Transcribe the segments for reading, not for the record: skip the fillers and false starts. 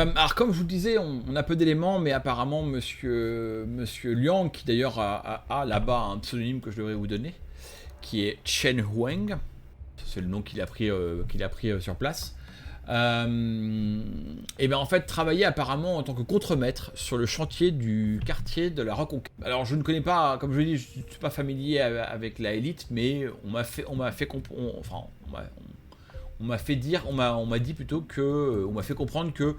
Alors comme je vous le disais, on a peu d'éléments, mais apparemment Monsieur Liang, qui d'ailleurs a là-bas un pseudonyme que je devrais vous donner, qui est Chen Huang, c'est le nom qu'il a pris sur place. Et bien en fait travaillait apparemment en tant que contremaître sur le chantier du quartier de la Reconquête. Alors je ne connais pas, comme je l'ai dit, je ne suis pas familier avec la élite, mais on m'a dit plutôt que, on m'a fait comprendre que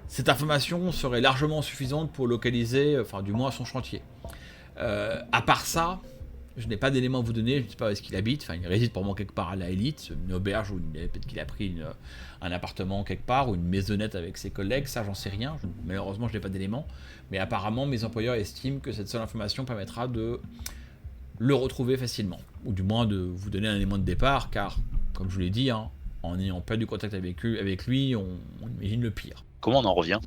cette information serait largement suffisante pour localiser, enfin du moins son chantier. À part ça, je n'ai pas d'éléments à vous donner, je ne sais pas où est-ce qu'il habite, enfin il réside probablement quelque part à la élite, une auberge, ou peut-être qu'il a pris un appartement quelque part, ou une maisonnette avec ses collègues, ça j'en sais rien, malheureusement je n'ai pas d'éléments, mais apparemment mes employeurs estiment que cette seule information permettra de le retrouver facilement, ou du moins de vous donner un élément de départ, car comme je vous l'ai dit, hein, en ayant perdu contact avec lui, on imagine le pire. Comment on en revient?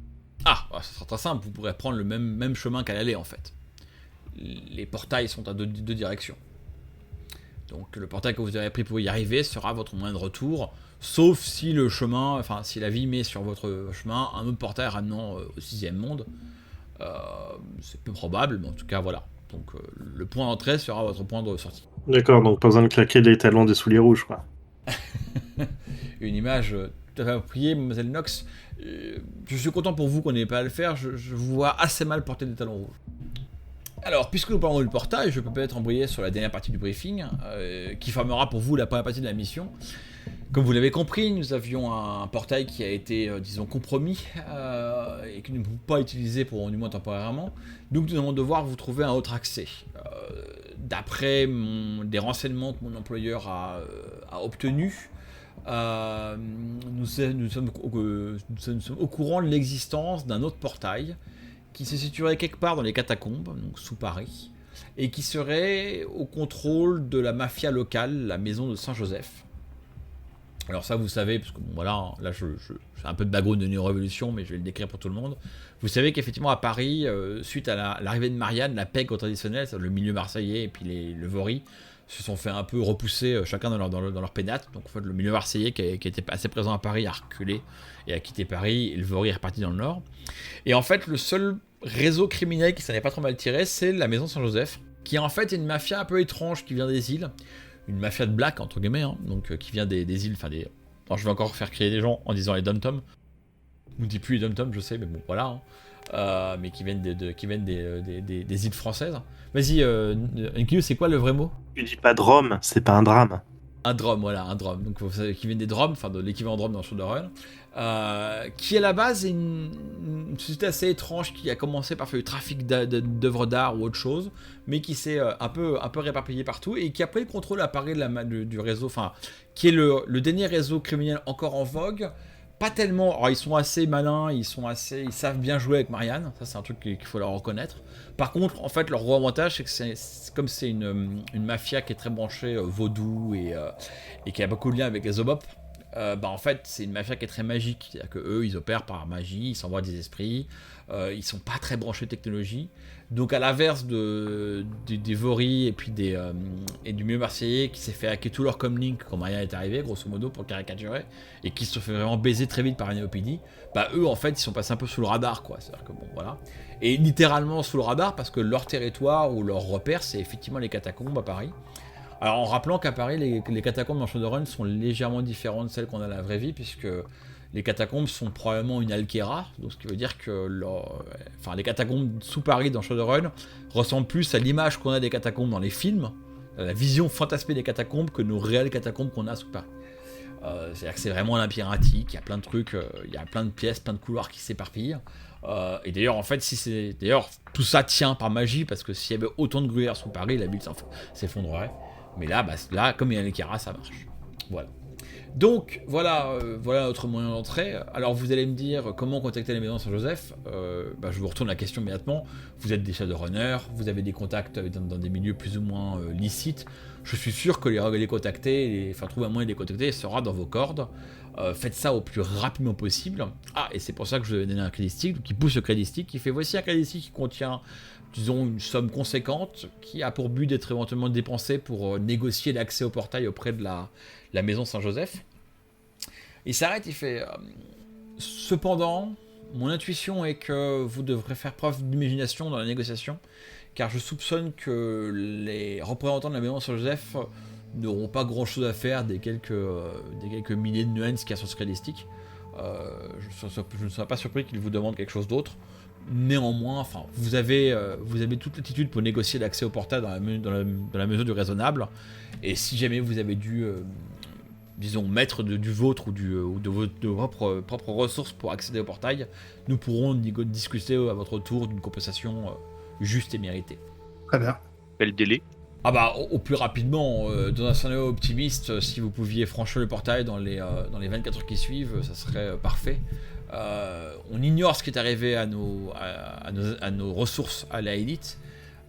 Ah, ça sera très simple, vous pourrez prendre le même chemin qu'à l'aller en fait. Les portails sont à deux directions. Donc le portail que vous avez pris pour y arriver sera votre moyen de retour, sauf si le chemin, enfin si la vie met sur votre chemin un autre portail ramenant au sixième monde. C'est peu probable, mais en tout cas voilà. Donc le point d'entrée sera votre point de sortie. D'accord, donc pas besoin de claquer les talons des souliers rouges, quoi. Une image tout à fait appropriée, mademoiselle Knox. Je suis content pour vous qu'on n'ait pas à le faire, je vous vois assez mal porter des talons rouges. Alors, puisque nous parlons du portail, je peux peut-être embrayer sur la dernière partie du briefing, qui formera pour vous la première partie de la mission. Comme vous l'avez compris, nous avions un portail qui a été, disons, compromis, et que nous ne pouvons pas utiliser pour du moins temporairement. Donc nous allons devoir vous trouver un autre accès. D'après des renseignements que mon employeur a obtenus, nous sommes au courant de l'existence d'un autre portail qui se situerait quelque part dans les catacombes, donc sous Paris, et qui serait au contrôle de la mafia locale, la maison de Saint-Joseph. Alors ça vous savez, parce que bon, voilà, là je fais un peu de background de Néo-Révolution, mais je vais le décrire pour tout le monde. Vous savez qu'effectivement à Paris, suite à l'arrivée de Marianne, la pègre traditionnelle, le milieu marseillais et puis le Vaury, se sont fait un peu repousser chacun dans leur pénate. Donc en fait le milieu marseillais qui était assez présent à Paris a reculé et a quitté Paris, et le Vaury est reparti dans le nord. Et en fait le seul réseau criminel qui s'en est pas trop mal tiré, c'est la maison Saint-Joseph, qui en fait est une mafia un peu étrange qui vient des îles, une mafia de black entre guillemets, hein, donc qui vient des îles, enfin des... Alors, je vais encore faire crier des gens en disant les dom-tom. On ne dit plus les dom-tom, je sais, mais bon voilà. Hein. Mais qui viennent des îles françaises. Vas-y, Nkiu, c'est quoi le vrai mot? Tu dis pas Drôme, c'est pas un drame. Un drum, voilà, un drum. Donc, vous savez, qui viennent des drums, enfin de l'équivalent drum dans Shadowrun. Qui à la base est une société assez étrange qui a commencé par faire du trafic d'œuvres d'art ou autre chose, mais qui s'est un peu réparpillé partout et qui a pris le contrôle à Paris du réseau, enfin, qui est le dernier réseau criminel encore en vogue. Pas tellement, alors ils sont assez malins, ils savent bien jouer avec Marianne, ça c'est un truc qu'il faut leur reconnaître. Par contre, en fait, leur gros avantage, c'est que comme c'est une mafia qui est très branchée vaudou et qui a beaucoup de liens avec les Obop, en fait, c'est une mafia qui est très magique. C'est-à-dire qu'eux, ils opèrent par magie, ils s'envoient des esprits, ils sont pas très branchés technologie. Donc, à l'inverse des Vaury et puis et du milieu marseillais qui s'est fait hacker tout leur comlink quand Marianne est arrivée, grosso modo, pour caricaturer, et qui se fait vraiment baiser très vite par un NeoPD, eux, en fait, ils sont passés un peu sous le radar, quoi. C'est-à-dire que bon, voilà. Et littéralement sous le radar parce que leur territoire ou leur repère, c'est effectivement les catacombes à Paris. Alors en rappelant qu'à Paris, les catacombes dans Shadowrun sont légèrement différentes de celles qu'on a dans la vraie vie, puisque les catacombes sont probablement une alquera, donc ce qui veut dire que les catacombes sous Paris dans Shadowrun ressemblent plus à l'image qu'on a des catacombes dans les films, à la vision fantasmée des catacombes, que nos réelles catacombes qu'on a sous Paris. C'est-à-dire que c'est vraiment labyrinthique, il y a plein de trucs, il y a plein de pièces, plein de couloirs qui s'éparpillent. Et d'ailleurs, en fait, tout ça tient par magie, parce que s'il y avait autant de gruyères sous Paris, la ville s'effondrerait. Mais là, comme il y a les Kara, ça marche. Voilà. Donc, voilà notre moyen d'entrée. Alors, vous allez me dire comment contacter les maisons Saint-Joseph. Je vous retourne la question immédiatement. Vous êtes des Shadowrunners, vous avez des contacts dans des milieux plus ou moins licites. Je suis sûr que les contacter, trouver un moyen de les contacter sera dans vos cordes. Faites ça au plus rapidement possible. Ah, et c'est pour ça que je vous ai donné un crédit stick, qui pousse le crédit stick, qui fait voici un crédit stick qui contient, disons, une somme conséquente, qui a pour but d'être éventuellement dépensée pour négocier l'accès au portail auprès de la maison Saint-Joseph. Il s'arrête, il fait cependant, mon intuition est que vous devrez faire preuve d'imagination dans la négociation, car je soupçonne que les représentants de la maison Saint-Joseph n'auront pas grand-chose à faire des quelques milliers de nuances qui sont réalistiques. Je ne serais pas surpris qu'ils vous demandent quelque chose d'autre. Néanmoins, enfin, vous avez toute l'attitude pour négocier l'accès au portail dans la mesure du raisonnable. Et si jamais vous avez dû, disons, mettre du vôtre ou de vos propres ressources pour accéder au portail, nous pourrons discuter à votre tour d'une compensation juste et méritée. Très bien. Quel délai? Ah bah au plus rapidement, dans un scénario optimiste, si vous pouviez franchir le portail dans les 24 heures qui suivent, ça serait parfait. On ignore ce qui est arrivé à nos ressources à la élite.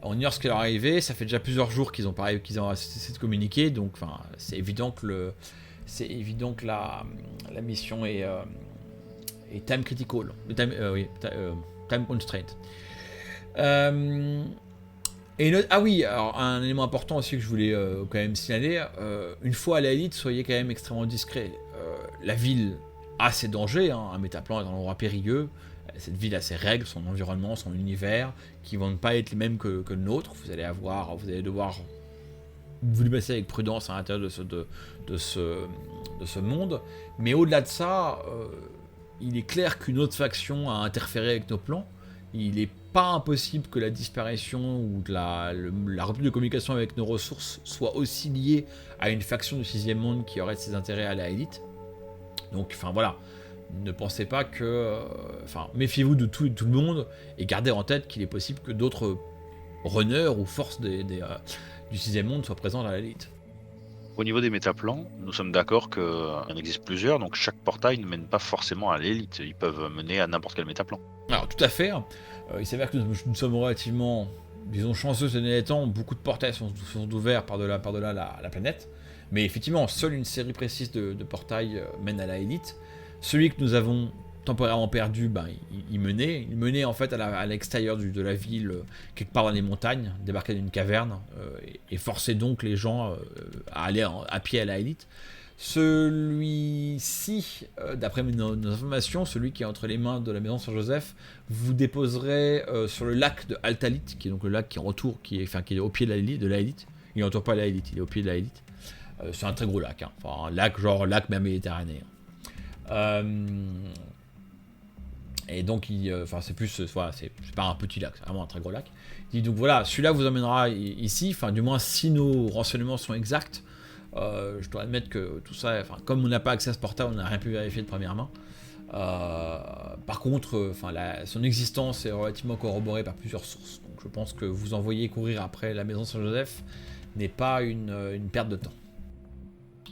On ignore ce qui leur est arrivé. Ça fait déjà plusieurs jours qu'ils ont cessé de communiquer, donc c'est évident que la mission est time critical, time constraint. Ah oui, alors un élément important aussi que je voulais quand même signaler, une fois à la élite, soyez quand même extrêmement discret. La ville a ses dangers, un métaplan est un endroit périlleux, cette ville a ses règles, son environnement, son univers, qui vont pas être les mêmes que le nôtre. Vous allez devoir vous déplacer avec prudence à l'intérieur de ce monde, mais au-delà de ça, il est clair qu'une autre faction a interféré avec nos plans. Il n'est pas impossible que la disparition ou la rupture de communication avec nos ressources soit aussi liée à une faction du 6e monde qui aurait ses intérêts à la élite. Donc, voilà, ne pensez pas que... méfiez-vous de tout le monde et gardez en tête qu'il est possible que d'autres runners ou forces du 6e monde soient présents à la élite. Au niveau des métaplans, nous sommes d'accord qu'il en existe plusieurs, donc chaque portail ne mène pas forcément à l'élite. Ils peuvent mener à n'importe quel métaplan. Alors tout à fait, il s'avère que nous sommes relativement, disons, chanceux ces derniers temps. Beaucoup de portails sont ouverts par-delà la planète. Mais effectivement, seule une série précise de portails mène à la élite. Celui que nous avons temporairement perdu, il menait en fait à l'extérieur de la ville, quelque part dans les montagnes, débarquer d'une caverne, et forçait donc les gens à aller à pied à la élite. Celui-ci, d'après nos informations, celui qui est entre les mains de la maison Saint-Joseph, vous déposerait sur le lac de Altalit, qui est donc le lac qui est au pied de la élite. Il n'entoure pas la élite, il est au pied de la élite. C'est un très gros lac, un lac genre lac mer Méditerranée. Et donc, c'est pas un petit lac, c'est vraiment un très gros lac. Il dit donc voilà, celui-là vous emmènera ici, du moins si nos renseignements sont exacts. Je dois admettre que tout ça, comme on n'a pas accès à ce portail, on n'a rien pu vérifier de première main. Par contre, son existence est relativement corroborée par plusieurs sources. Donc je pense que vous envoyer courir après la maison Saint-Joseph n'est pas une perte de temps.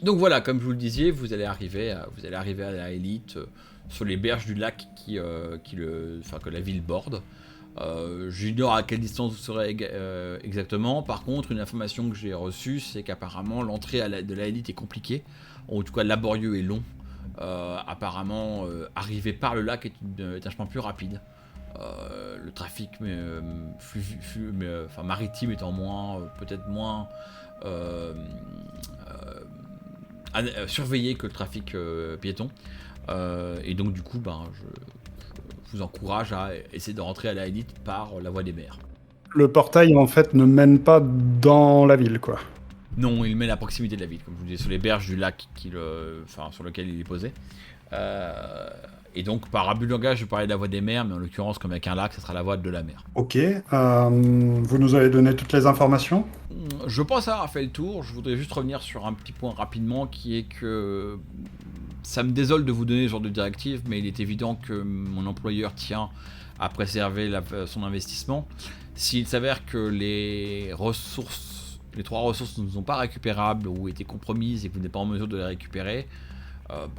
Donc voilà, comme je vous le disais, vous allez arriver à la élite sur les berges du lac que la ville borde. J'ignore à quelle distance vous serez exactement. Par contre, une information que j'ai reçue, c'est qu'apparemment l'entrée de la élite est compliquée, en tout cas laborieux et long. Apparemment, arriver par le lac est un chemin plus rapide. Le trafic maritime étant peut-être moins surveillé que le trafic piéton. Et donc du coup, je vous encourage à essayer de rentrer à la élite par la voie des mers. Le portail, en fait, ne mène pas dans la ville, quoi. Non, il mène à proximité de la ville, comme je vous disais, sur les berges du lac sur lequel il est posé. Et donc, par abus de langage, je parlais de la voie des mers, mais en l'occurrence, comme avec un lac, ça sera la voie de la mer. Ok, vous nous avez donné toutes les informations ? Je pense avoir fait le tour. Je voudrais juste revenir sur un petit point rapidement, qui est que ça me désole de vous donner ce genre de directive, mais il est évident que mon employeur tient à préserver son investissement. S'il s'avère que les 3 ressources ne sont pas récupérables ou étaient compromises et que vous n'êtes pas en mesure de les récupérer,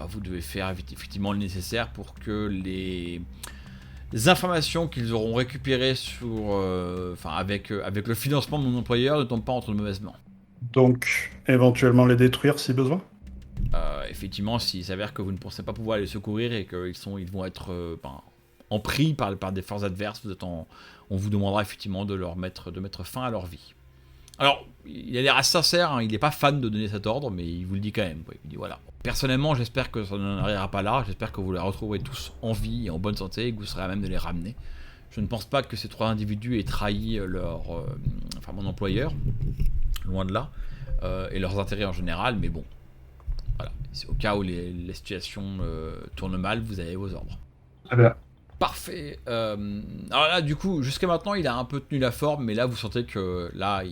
vous devez faire effectivement le nécessaire pour que les informations qu'ils auront récupérées avec le financement de mon employeur ne tombent pas entre de mauvaises mains. Donc, éventuellement les détruire si besoin ? Effectivement, s'il s'avère que vous ne pensez pas pouvoir les secourir et qu'ils vont être en pris par des forces adverses, on vous demandera effectivement de mettre fin à leur vie. Alors, il a l'air assez sincère, hein, il n'est pas fan de donner cet ordre, mais il vous le dit quand même. Quoi. Il dit voilà. Personnellement, j'espère que ça n'en arrivera pas là. J'espère que vous les retrouverez tous en vie et en bonne santé et que vous serez à même de les ramener. Je ne pense pas que ces 3 individus aient trahi mon employeur, loin de là, et leurs intérêts en général, mais bon, voilà. C'est au cas où les situations tournent mal, vous avez vos ordres. Très bien. Parfait. Alors là, du coup, jusqu'à maintenant, il a un peu tenu la forme, mais là, vous sentez que là,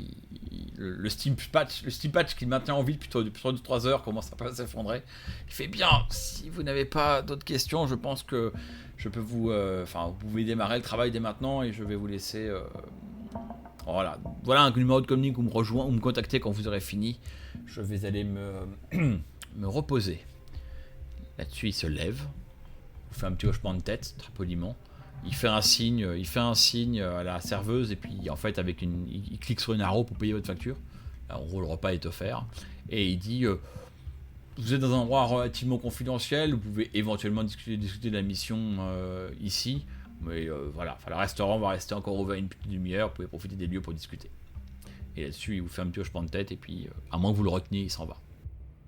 le steam patch qu'il maintient en vie depuis 3 heures commence à s'effondrer. Il fait bien. Si vous n'avez pas d'autres questions, je pense que je peux vous pouvez démarrer le travail dès maintenant et je vais vous laisser. Voilà un numéro de communique où me contacter quand vous aurez fini. Je vais aller me reposer. Là-dessus, il se lève. Il fait un petit hochement de tête, très poliment. Il fait un signe à la serveuse et puis en fait il clique sur une arrow pour payer votre facture. En gros, le repas est offert et il dit vous êtes dans un endroit relativement confidentiel, vous pouvez éventuellement discuter de la mission ici, mais voilà, le restaurant va rester encore ouvert une petite demi-heure, vous pouvez profiter des lieux pour discuter. Et là-dessus, il vous fait un petit hochement de tête et puis à moins que vous le reteniez, il s'en va.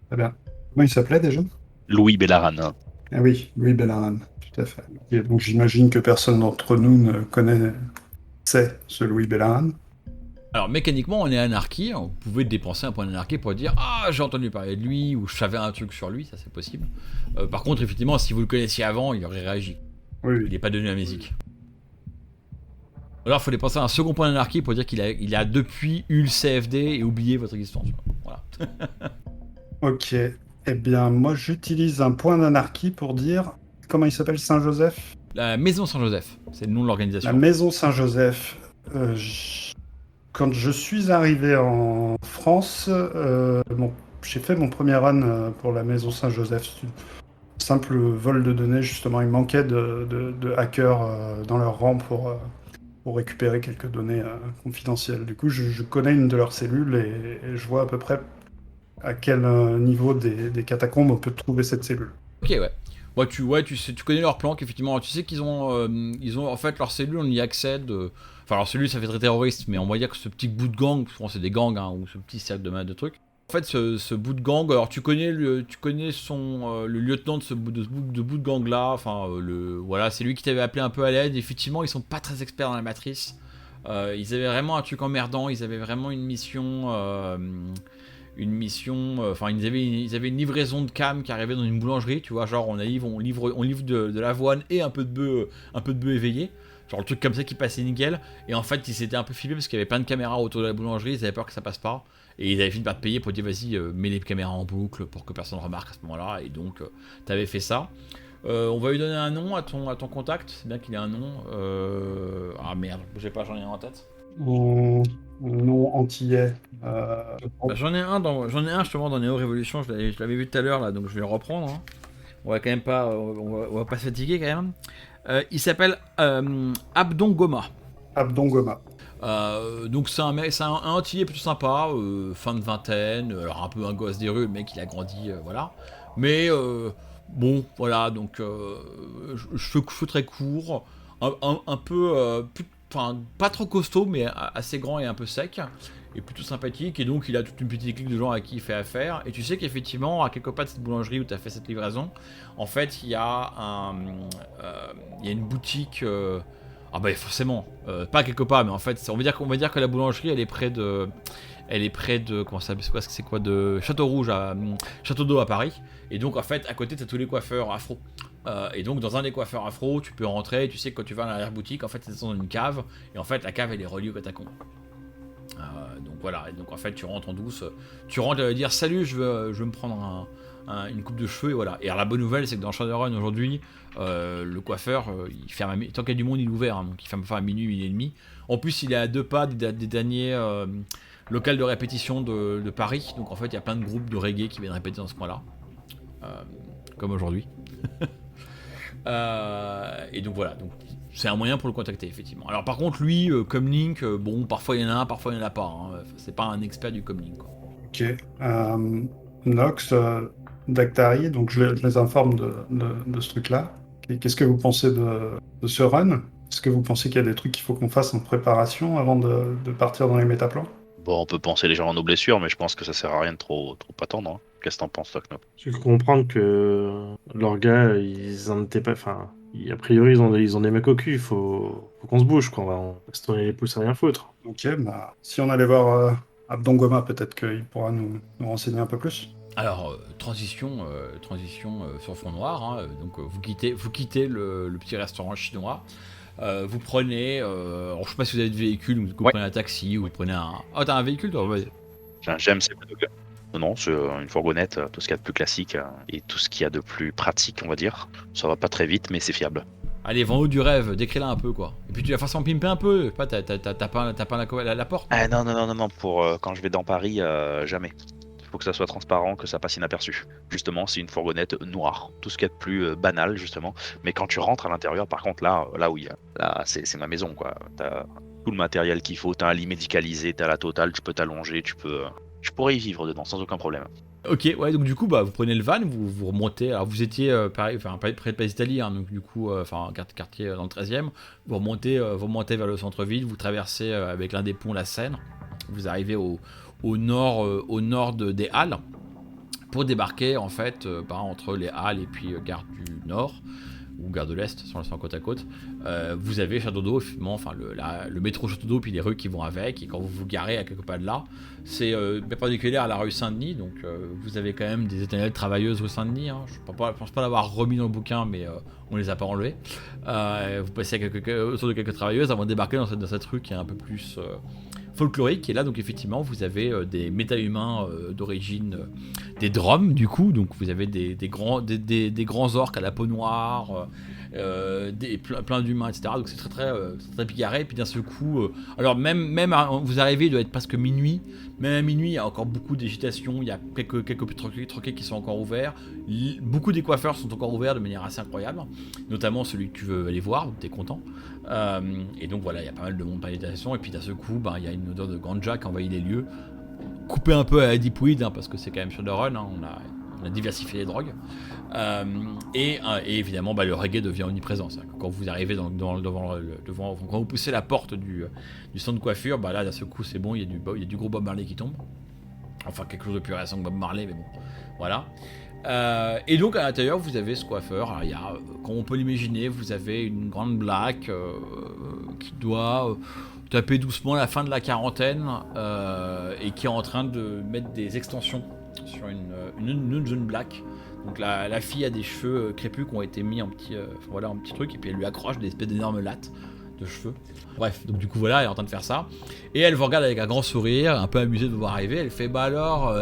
Très bien. Comment il s'appelait déjà? Louis Bellaran. Ah oui, Louis Bellaran, tout à fait. Et donc j'imagine que personne d'entre nous ne connaissait ce Louis Bellaran. Alors mécaniquement, on est anarchie, vous pouvez dépenser un point d'anarchie pour dire ah j'ai entendu parler de lui ou je savais un truc sur lui, ça c'est possible. Par contre, effectivement, si vous le connaissiez avant, il aurait réagi. Oui, Il n'est pas devenu amnésique. Alors il faut dépenser un second point d'anarchie pour dire qu'il a depuis eu le CFD et oublié votre existence. Voilà. Ok. Eh bien, moi, j'utilise un point d'anarchie pour dire... Comment il s'appelle, Saint-Joseph? La Maison Saint-Joseph, c'est le nom de l'organisation. La Maison Saint-Joseph. Quand je suis arrivé en France, j'ai fait mon premier run pour la Maison Saint-Joseph. Simple vol de données, justement. Il manquait de hackers dans leur rang pour récupérer quelques données confidentielles. Du coup, je connais une de leurs cellules et je vois à peu près à quel niveau des catacombes on peut trouver cette cellule. Ok, ouais. Ouais, tu connais leur plan, qu'effectivement, tu sais qu'ils ont en fait leur cellule, on y accède. Enfin, leur cellule, ça fait très terroriste, mais on va dire que ce petit bout de gang, souvent c'est des gangs, hein, ou ce petit cercle de trucs. En fait, ce bout de gang, alors tu connais le lieutenant de ce bout de gang là. Enfin, voilà, c'est lui qui t'avait appelé un peu à l'aide. Effectivement, ils sont pas très experts dans la matrice. Ils avaient vraiment un truc emmerdant. Ils avaient vraiment une mission. Enfin ils avaient une livraison de cam qui arrivait dans une boulangerie, tu vois, genre on livre de l'avoine et un peu de bœuf éveillé, genre le truc comme ça qui passait nickel, et en fait ils s'étaient un peu filmés parce qu'il y avait plein de caméras autour de la boulangerie, ils avaient peur que ça passe pas, et ils avaient fini par te payer pour dire vas-y mets les caméras en boucle pour que personne remarque à ce moment là, et donc t'avais fait ça. On va lui donner un nom à ton contact, c'est bien qu'il ait un nom. Ah merde, j'ai pas, j'en ai un en tête. Nom antillais. J'en ai un justement dans Neo Révolution, je l'avais vu tout à l'heure là, donc je vais le reprendre. Hein. On va quand même pas, on va pas se fatiguer quand même. Il s'appelle Abdon Goma. Abdon Goma. Donc c'est un antillais plutôt sympa, fin de vingtaine, alors un peu un gosse des rues, le mec il a grandi, voilà. Mais bon, voilà, donc cheveux très courts, un peu, enfin pas trop costaud, mais assez grand et un peu sec, et plutôt sympathique, et donc il a toute une petite clique de gens à qui il fait affaire, et tu sais qu'effectivement, à quelque part de cette boulangerie où tu as fait cette livraison, en fait il y a une boutique... Ah bah forcément, pas quelque part, mais en fait, on va dire que la boulangerie, elle est près de, comment ça s'appelle, c'est quoi, de Château Rouge Château d'Eau à Paris. Et donc en fait, à côté, t'as tous les coiffeurs afro. Et donc dans un des coiffeurs afro, tu peux rentrer. Tu sais que quand tu vas dans l'arrière-boutique, en fait, c'est dans une cave. Et en fait, la cave, elle est reliée au catacombe. Donc voilà. Et donc en fait, tu rentres en douce. Tu rentres, elle va dire salut, je veux me prendre une coupe de cheveux, et voilà. Et alors la bonne nouvelle, c'est que dans Shadowrun aujourd'hui, le coiffeur, il ferme tant qu'il y a du monde, il est ouvert, hein, donc il ferme pas à minuit et demi. En plus, il est à 2 pas des derniers locales de répétition de Paris, donc en fait, il y a plein de groupes de reggae qui viennent répéter dans ce coin-là, comme aujourd'hui. Et donc voilà, donc c'est un moyen pour le contacter, effectivement. Alors par contre, lui, Comlink, bon, parfois il y en a un, parfois il n'y en a pas. Hein. C'est pas un expert du Comlink, quoi. Ok. Nox, Dactari, donc je les informe de ce truc-là. Qu'est-ce que vous pensez de ce run? Est-ce que vous pensez qu'il y a des trucs qu'il faut qu'on fasse en préparation avant de partir dans les métaplans? Bon, on peut penser légèrement à nos blessures, mais je pense que ça sert à rien de trop attendre. Hein. Qu'est-ce que t'en penses, toi, Knop? J'ai cru comprendre que leurs gars, ils en étaient pas. Enfin, a priori, ils ont des mecs au cul. Faut qu'on se bouge, quoi. On va se tourner les pouces à rien foutre. Ok, bah, si on allait voir Abdongoma, peut-être qu'il pourra nous renseigner un peu plus. Alors, transition sur fond noir, hein, donc vous quittez le petit restaurant chinois, vous prenez, alors je sais pas si vous avez de véhicule, ou vous Ouais. prenez un taxi, ou vous prenez un... Oh, t'as un véhicule toi? Ouais. J'ai un GMC plutôt que. Non, c'est une fourgonnette, tout ce qu'il y a de plus classique et tout ce qu'il y a de plus pratique, on va dire. Ça va pas très vite, mais c'est fiable. Allez, vends-nous du rêve, décris-la un peu quoi. Et puis tu vas façon pimper un peu, pas t'as pas la porte. Ah non, pour quand je vais dans Paris, jamais. Il faut que ça soit transparent, que ça passe inaperçu. Justement, c'est une fourgonnette noire, tout ce qu'il y a de plus banal, justement. Mais quand tu rentres à l'intérieur, par contre, là oui, là, c'est ma maison, quoi. T'as tout le matériel qu'il faut, t'as un lit médicalisé, t'as la totale, tu peux t'allonger, je pourrais y vivre dedans sans aucun problème. Ok, ouais, donc du coup, bah, vous prenez le van, vous remontez. Alors, vous étiez pareil, enfin, près de Place d'Italie, hein, donc du coup, quartier dans le 13e. Vous remontez vers le centre-ville, vous traversez avec l'un des ponts la Seine. Vous arrivez au nord des Halles pour débarquer en fait entre les Halles et puis gare du Nord ou gare de l'Est, sans côte à côte. Vous avez Château d'Eau, effectivement, enfin le métro Château d'Eau, puis les rues qui vont avec. Et quand vous vous garez à quelques pas de là, c'est perpendiculaire à la rue Saint-Denis. Donc vous avez quand même des éternelles travailleuses rue Saint-Denis. Hein. Je pense pas l'avoir remis dans le bouquin, mais on les a pas enlevées. Vous passez autour de quelques travailleuses avant de débarquer dans cette rue qui est un peu plus folklorique. Et là, donc effectivement, vous avez des méta-humains d'origine des Droms, du coup. Donc vous avez des grands orques à la peau noire, plein d'humains, etc. Donc c'est très picaré. Et puis d'un seul coup, alors même vous arrivez, il doit être presque minuit. Même à minuit, il y a encore beaucoup d'agitation. Il y a quelques troquets qui sont encore ouverts. Beaucoup des coiffeurs sont encore ouverts de manière assez incroyable. Notamment celui que tu veux aller voir, tu es content. Et donc voilà, il y a pas mal de monde par d'agitation. Et puis d'un seul coup, il y a une odeur de ganja qui envahit les lieux. Coupé un peu à la deep weed, hein, parce que c'est quand même Shadowrun, hein, on a diversifié les drogues. Et évidemment, le reggae devient omniprésent. Quand vous arrivez devant, quand vous poussez la porte du centre de coiffure, là d'un seul coup c'est bon, il y a du gros Bob Marley qui tombe. Enfin quelque chose de plus récent que Bob Marley, mais bon, voilà. Et donc à l'intérieur vous avez ce coiffeur. Alors, il y a, comme on peut l'imaginer, vous avez une grande black qui doit taper doucement la fin de la quarantaine et qui est en train de mettre des extensions sur une jeune black. Donc la fille a des cheveux crépus qui ont été mis en petit truc, et puis elle lui accroche des espèces d'énormes lattes de cheveux. Bref, donc du coup voilà, elle est en train de faire ça. Et elle vous regarde avec un grand sourire, un peu amusée de vous voir arriver. Elle fait alors,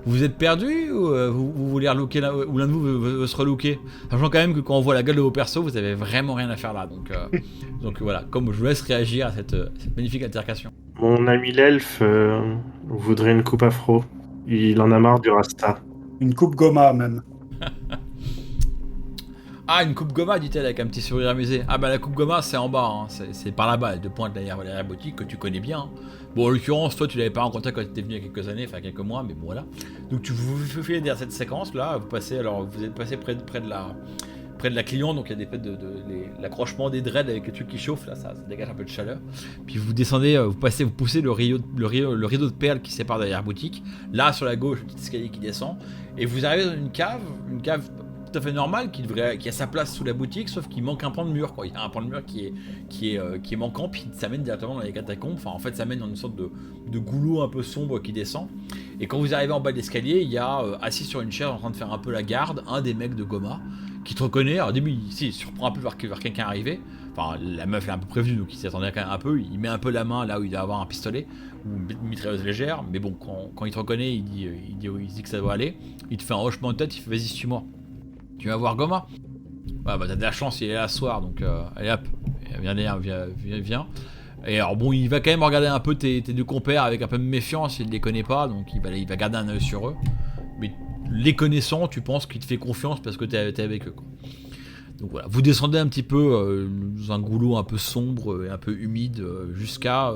vous êtes perdu ou vous voulez relooker là, ou l'un de vous veut se relooker? Sachant quand même que quand on voit la gueule de vos persos, vous avez vraiment rien à faire là. Donc voilà, comme je vous laisse réagir à cette magnifique altercation. Mon ami l'elfe voudrait une coupe afro. Il en a marre du rasta. Une coupe Goma, même. Ah, une coupe Goma, dit-elle avec un petit sourire amusé. Ah la coupe Goma, c'est en bas, hein. C'est par là-bas, les deux pointes derrière la boutique que tu connais bien. Hein. Bon, en l'occurrence, toi, tu l'avais pas rencontré quand tu étais venu il y a quelques années, enfin quelques mois, mais bon, voilà. Donc tu vous filez derrière cette séquence-là, vous êtes passé près de la cliente, donc il y a l'accrochement des dreads avec les trucs qui chauffent, là, ça dégage un peu de chaleur. Puis vous descendez, vous poussez le rideau de perles qui sépare derrière la boutique. Là, sur la gauche, le petit escalier qui descend, et vous arrivez dans une cave tout à fait normale qui a sa place sous la boutique, sauf qu'il manque un pan de mur, quoi. Il y a un pan de mur qui est manquant, puis ça mène directement dans les catacombes. Enfin, en fait, ça mène dans une sorte de goulot un peu sombre qui descend. Et quand vous arrivez en bas de l'escalier, il y a assis sur une chaise en train de faire un peu la garde, un des mecs de Goma qui te reconnaît. Alors au début, il surprend un peu voir quelqu'un arriver. Enfin, la meuf est un peu prévenue, donc il s'y attendait quand même un peu. Il met un peu la main là où il doit avoir un pistolet ou une mitrailleuse légère. Mais bon, quand il te reconnaît, il dit que ça doit aller. Il te fait un hochement de tête, il fait vas-y, suis-moi. Tu vas voir Goma? Ouais, t'as de la chance, il est là ce soir, donc allez hop, viens. Et alors bon, il va quand même regarder un peu tes deux compères avec un peu de méfiance, il les connaît pas, donc il va garder un œil sur eux. Mais les connaissant, tu penses qu'il te fait confiance parce que t'es avec eux, quoi. Donc voilà, vous descendez un petit peu dans un goulot un peu sombre et un peu humide jusqu'à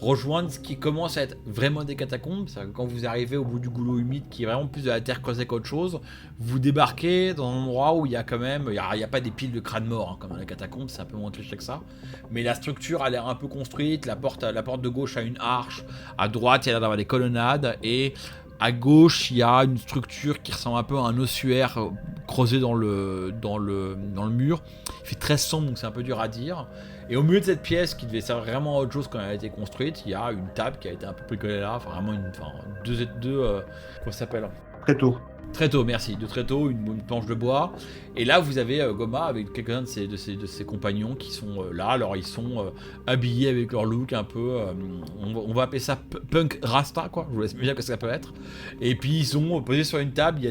rejoindre ce qui commence à être vraiment des catacombes. C'est-à-dire que quand vous arrivez au bout du goulot humide qui est vraiment plus de la terre creusée qu'autre chose, vous débarquez dans un endroit où il y a quand même, il y a pas des piles de crânes morts hein, comme dans les catacombes, c'est un peu moins cliché que ça. Mais la structure a l'air un peu construite, la porte de gauche a une arche, à droite il y a l'air d'avoir des colonnades et à gauche, il y a une structure qui ressemble un peu à un ossuaire creusé dans le mur. Il fait très sombre, donc c'est un peu dur à dire. Et au milieu de cette pièce, qui devait servir vraiment à autre chose quand elle a été construite, il y a une table qui a été un peu bricolée là. Enfin, vraiment comment ça s'appelle ? Tréteaux, merci. Deux tréteaux, une planche de bois. Et là, vous avez Goma avec quelqu'un de ses compagnons qui sont là. Alors, ils sont habillés avec leur look un peu. On va appeler ça punk rasta, quoi. Je vous laisse me dire ce que ça peut être. Et puis, ils sont posés sur une table. Il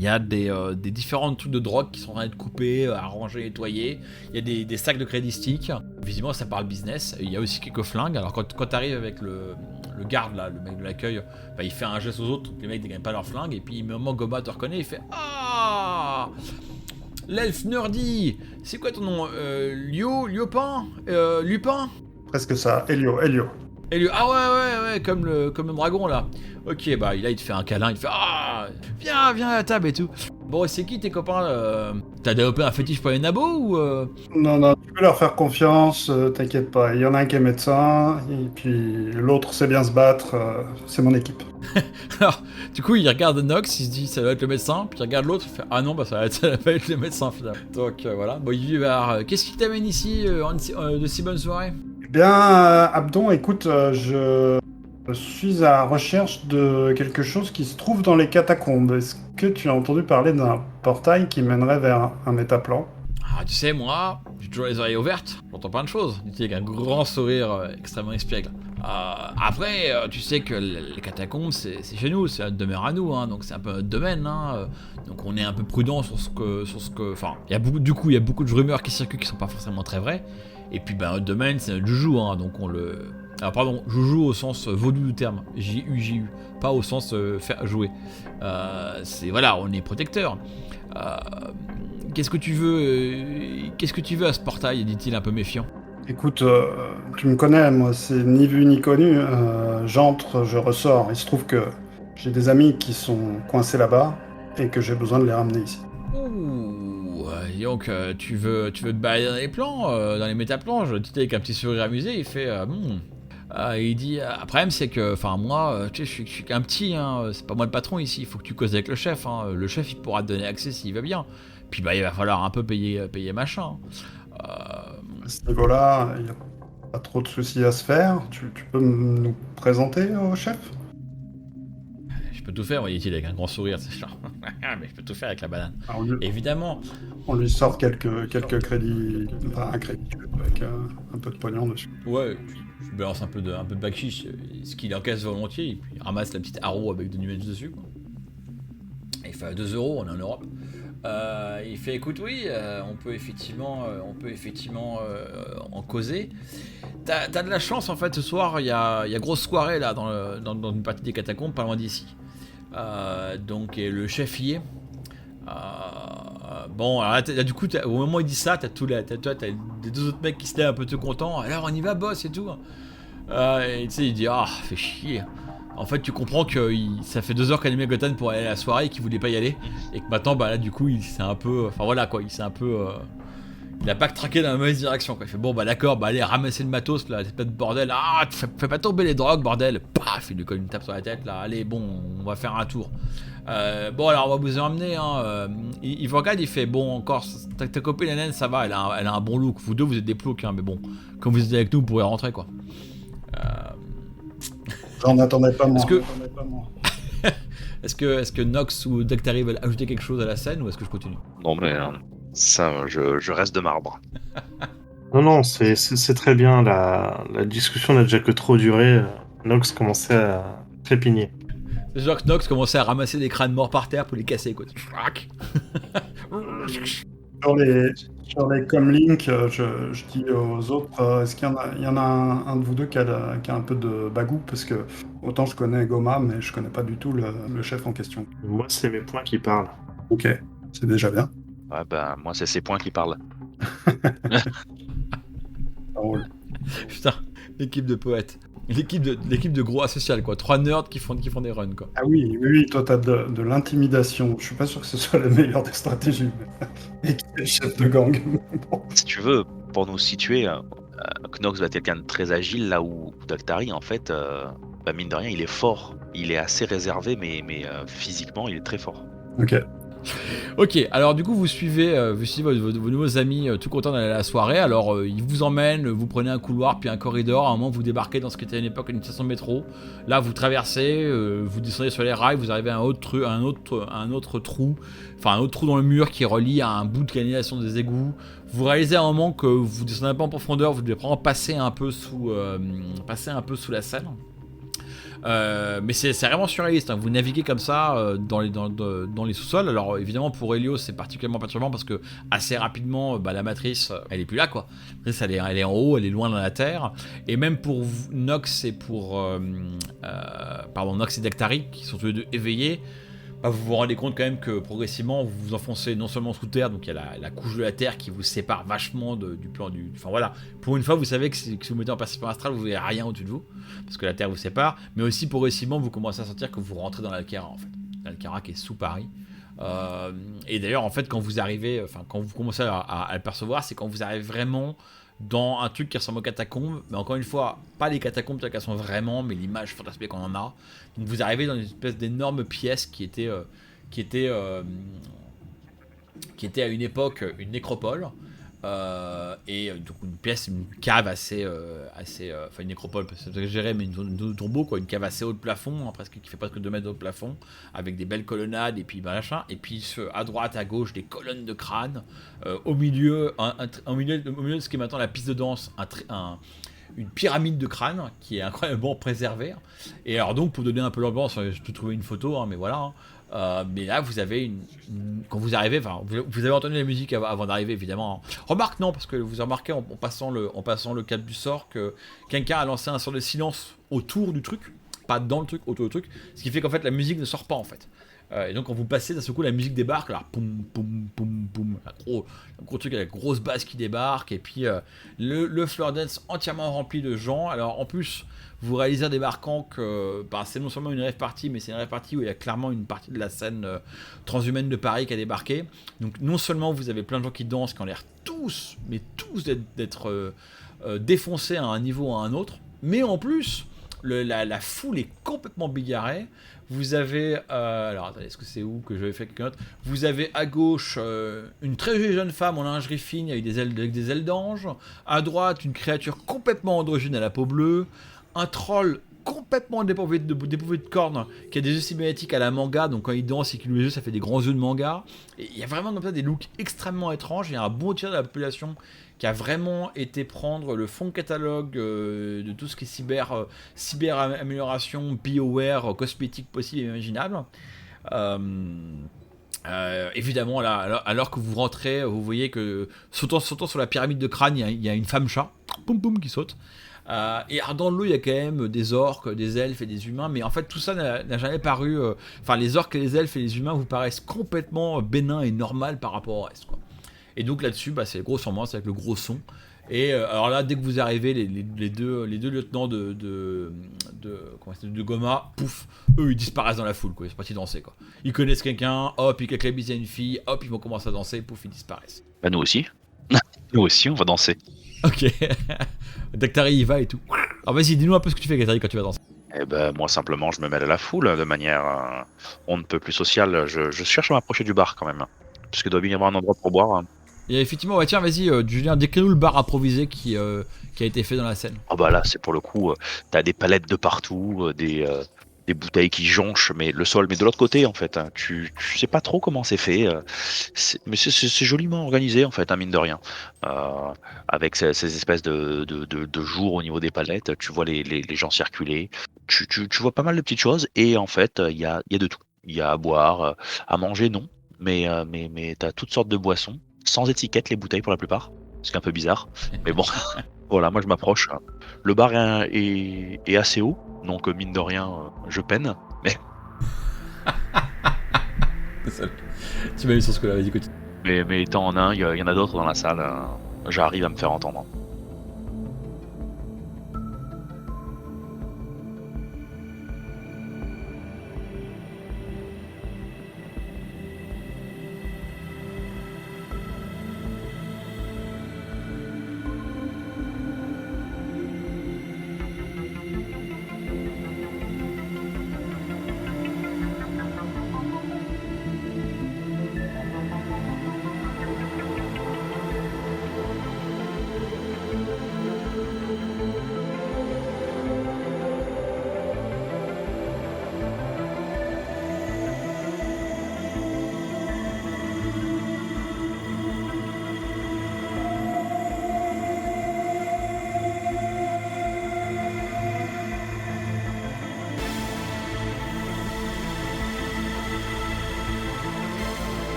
y a des différents trucs de drogue qui sont en train d'être coupés, arrangés, nettoyés. Il y a des sacs de crédit stick. Visiblement, ça parle business. Il y a aussi quelques flingues. Alors, quand tu arrives avec le garde, là, le mec de l'accueil, bah, il fait un geste aux autres. Les mecs ne gagnent pas leurs flingues. Et puis, au moment où Goma te reconnaît, il fait « Ah, l'elfe nerdy, c'est quoi ton nom Lupin Presque ça, Elio. Ah ouais, comme le dragon là. Ok, bah là il te fait un câlin, il te fait ah, viens à la table et tout. Bon, c'est qui tes copains T'as développé un fétiche pour les nabos ou Non, tu peux leur faire confiance, t'inquiète pas. Il y en a un qui est médecin, et puis l'autre sait bien se battre, c'est mon équipe. Alors, du coup, il regarde Nox, il se dit ça doit être le médecin, puis il regarde l'autre, il fait ah non, bah ça va être le médecin finalement. Donc voilà, bon, il va qu'est-ce qui t'amène ici de si bonne soirée? Eh bien, Abdon, écoute, je suis à la recherche de quelque chose qui se trouve dans les catacombes. Est-ce que tu as entendu parler d'un portail qui mènerait vers un métaplan? Ah, tu sais, moi, j'ai toujours les oreilles ouvertes, j'entends plein de choses, dit-il avec un grand sourire extrêmement espiègle. Après, tu sais que les catacombes, c'est chez nous, c'est notre demeure à nous, hein, donc c'est un peu notre domaine, hein, donc on est un peu prudent sur ce que, enfin, il y a beaucoup de rumeurs qui circulent qui sont pas forcément très vraies, et puis ben notre domaine, c'est notre joujou, hein, donc on le... Alors pardon, joujou au sens vaudou du terme, J-U-J-U, pas au sens faire jouer. C'est voilà, on est protecteur. Qu'est-ce que tu veux à ce portail, dit-il un peu méfiant. Écoute, tu me connais, moi, c'est ni vu ni connu. J'entre, je ressors. Il se trouve que j'ai des amis qui sont coincés là-bas et que j'ai besoin de les ramener ici. Ouh, donc tu veux te balader dans les plans, dans les métaplans. Je dis avec un petit sourire amusé, il fait il dit après c'est que, enfin moi, tu sais, je suis qu'un petit, hein, c'est pas moi le patron ici. Il faut que tu causes avec le chef. Hein. Le chef, il pourra te donner accès s'il va bien. Puis bah il va falloir un peu payer machin. À ce niveau-là, il n'y a pas trop de soucis à se faire. Tu peux nous présenter au chef? Je peux tout faire, dit-il avec un grand sourire, c'est genre. Mais je peux tout faire avec la banane. Évidemment. On lui sort quelques crédits, enfin un crédit, avec un peu de pognon dessus. Ouais, je balance un peu de bakchich, ce qu'il encaisse volontiers, et puis il ramasse la petite haro avec des nuages dessus, quoi. Et il fait 2€, on est en Europe. Il fait écoute, oui, on peut effectivement en causer. T'as de la chance en fait, ce soir il y a grosse soirée là dans une partie des catacombes pas loin d'ici. Donc et le chef y est. Bon, alors là, du coup, au moment où il dit ça, t'as les deux autres mecs qui se lèvent un peu tout contents. Alors on y va, boss et tout. Et tu sais, il dit ah, fait chier. En fait, tu comprends que ça fait 2 heures qu'elle est mis à Gotham pour aller à la soirée et qu'il voulait pas y aller. Et que maintenant, bah là, du coup, il s'est un peu. Enfin voilà quoi, il s'est un peu. Il a pas traqué dans la mauvaise direction quoi. Il fait bon, bah d'accord, bah allez, ramasser le matos là, c'est pas de bordel. Ah, fais pas tomber les drogues, bordel. Paf, il lui colle une tape sur la tête là. Allez, bon, on va faire un tour. Bon, alors on va vous emmener. Hein. Il vous regarde, il fait bon, encore, ta copine la naine, ça va, elle a un bon look. Vous deux, vous êtes des ploucs, hein, mais bon, comme vous êtes avec nous, vous pourrez rentrer quoi. J'en attendais pas moi. Est-ce que Nox ou Dactari veulent ajouter quelque chose à la scène ou est-ce que je continue? Non, mais ça, je reste de marbre. Non, c'est très bien. La discussion n'a déjà que trop duré. Nox commençait à trépigner. C'est genre que Nox commençait à ramasser des crânes morts par terre pour les casser, quoi. Sur les comlinks, je dis aux autres, est-ce qu'il y en a un de vous deux qui a un peu de bagou? Parce que autant je connais Goma, mais je connais pas du tout le chef en question. Moi, c'est mes points qui parlent. Ok, c'est déjà bien. Ouais, bah, moi, c'est ces points qui parlent. Drôle. Putain, l'équipe de poètes. L'équipe de gros asocial, quoi. 3 nerds qui font des runs, quoi. Ah oui, toi t'as de l'intimidation. Je suis pas sûr que ce soit la meilleure des stratégies. Et qui est le chef de gang. Bon. Si tu veux, pour nous situer, Knox va être quelqu'un de très agile, là où Daktari, en fait, bah, mine de rien, il est fort. Il est assez réservé, mais physiquement, il est très fort. Ok. Alors du coup vous suivez vos nouveaux amis tout contents d'aller à la soirée. Alors ils vous emmènent, vous prenez un couloir puis un corridor. À un moment vous débarquez dans ce qui était à une époque une station de métro. Là vous traversez, vous descendez sur les rails, vous arrivez à un autre trou dans le mur qui relie à un bout de canalisation des égouts. Vous réalisez à un moment que vous descendez pas en profondeur, vous devez vraiment passer un peu sous la Seine. Mais c'est vraiment surréaliste, hein. Vous naviguez comme ça dans les sous-sols. Alors évidemment pour Helios c'est particulièrement perturbant parce que assez rapidement la matrice elle est plus là, quoi. La matrice elle est en haut, elle est loin dans la terre. Et même pour Nox et Nox et Daktari qui sont tous les deux éveillés, vous vous rendez compte quand même que progressivement vous vous enfoncez non seulement sous terre, donc il y a la couche de la terre qui vous sépare vachement du plan du... Enfin voilà, pour une fois vous savez que si vous mettez en perception astrale vous verrez rien au-dessus de vous, parce que la terre vous sépare, mais aussi progressivement vous commencez à sentir que vous rentrez dans l'Alkera en fait. L'Alkera qui est sous Paris. Et d'ailleurs en fait quand vous arrivez, quand vous commencez à le percevoir, c'est quand vous arrivez vraiment dans un truc qui ressemble aux catacombes, mais encore une fois, pas les catacombes telles qu'elles sont vraiment, mais l'image fantasmée qu'on en a. Donc vous arrivez dans une espèce d'énorme pièce qui était à une époque une nécropole, et donc une cave assez une nécropole, c'est exagéré, mais une zone de tombeau, quoi, une cave assez haut de plafond, hein, presque, qui fait presque 2 mètres de haut de plafond, avec des belles colonnades, et puis machin, et puis à droite, à gauche, des colonnes de crâne, au milieu de ce qui est maintenant la piste de danse, une pyramide de crâne qui est incroyablement préservée. Et alors donc pour donner un peu l'ambiance, je peux trouver une photo, hein, mais voilà, hein. Mais là vous avez quand vous arrivez, vous avez entendu la musique avant d'arriver évidemment, hein. Remarque non, parce que vous remarquez en passant le cap du sort que quelqu'un a lancé un sort de silence autour du truc, pas dans le truc, autour du truc, ce qui fait qu'en fait la musique ne sort pas en fait. Et donc quand vous passez, d'un seul coup la musique débarque, là, poum poum poum poum, un gros truc avec la grosse basse qui débarque, et puis le floor dance entièrement rempli de gens. Alors en plus vous réalisez en débarquant que c'est non seulement une rave party, mais c'est une rave party où il y a clairement une partie de la scène transhumaine de Paris qui a débarqué. Donc non seulement vous avez plein de gens qui dansent, qui ont l'air tous d'être défoncés à un niveau ou à un autre, mais en plus la foule est complètement bigarrée. Vous avez, alors attendez, est-ce que c'est où que j'avais fait quelqu'un d'autre ? Vous avez à gauche une très jolie jeune femme en lingerie fine avec des ailes d'ange. À droite, une créature complètement androgyne à la peau bleue. Un troll complètement dépourvu de cornes, qui a des yeux cybernétiques à la manga, donc quand il danse et qu'il ouvre les yeux, ça fait des grands yeux de manga. Et il y a vraiment comme ça des looks extrêmement étranges. Il y a un bon tiers de la population qui a vraiment été prendre le fond de catalogue de tout ce qui est cyber amélioration, BioWare, cosmétique possible et imaginable. Évidemment, là, alors que vous rentrez, vous voyez que sautant sur la pyramide de crâne, il y a une femme chat, poum poum, qui saute. Et dans l'eau, il y a quand même des orques, des elfes et des humains, mais en fait, tout ça n'a jamais paru. Les orques, les elfes et les humains vous paraissent complètement bénins et normal par rapport au reste, quoi. Et donc là-dessus, c'est le gros ambiance avec le gros son. Et alors là, dès que vous arrivez, les deux lieutenants de Goma, pouf, eux ils disparaissent dans la foule, quoi. Ils sont partis danser, quoi. Ils connaissent quelqu'un, hop, ils claquent à une fille, hop, ils vont commencer à danser, pouf, ils disparaissent. Nous aussi. Nous aussi, on va danser. Ok. Daktari y va et tout. Alors vas-y, dis-nous un peu ce que tu fais, Daktari, quand tu vas danser. Moi simplement, je me mêle à la foule de manière on ne peut plus sociale. Je cherche à m'approcher du bar quand même, parce qu'il doit bien y avoir un endroit pour boire. Et effectivement, tiens, vas-y, Julien, décris-nous le bar improvisé qui a été fait dans la scène. Là, c'est pour le coup, t'as des palettes de partout, des bouteilles qui jonchent le sol, mais de l'autre côté en fait, hein, tu sais pas trop comment c'est fait, mais c'est joliment organisé en fait, hein, mine de rien, avec ces espèces de jours au niveau des palettes, tu vois les gens circuler, tu vois pas mal de petites choses, et en fait il y a de tout, il y a à boire, à manger non, mais t'as toutes sortes de boissons, sans étiquette les bouteilles pour la plupart, ce qui est un peu bizarre, mais bon. Voilà, moi je m'approche. Le bar est assez haut, donc mine de rien, je peine. Mais Tu m'as eu sur ce que là, vas-y, écoute. Mais étant en un, il y en a d'autres dans la salle. J'arrive à me faire entendre.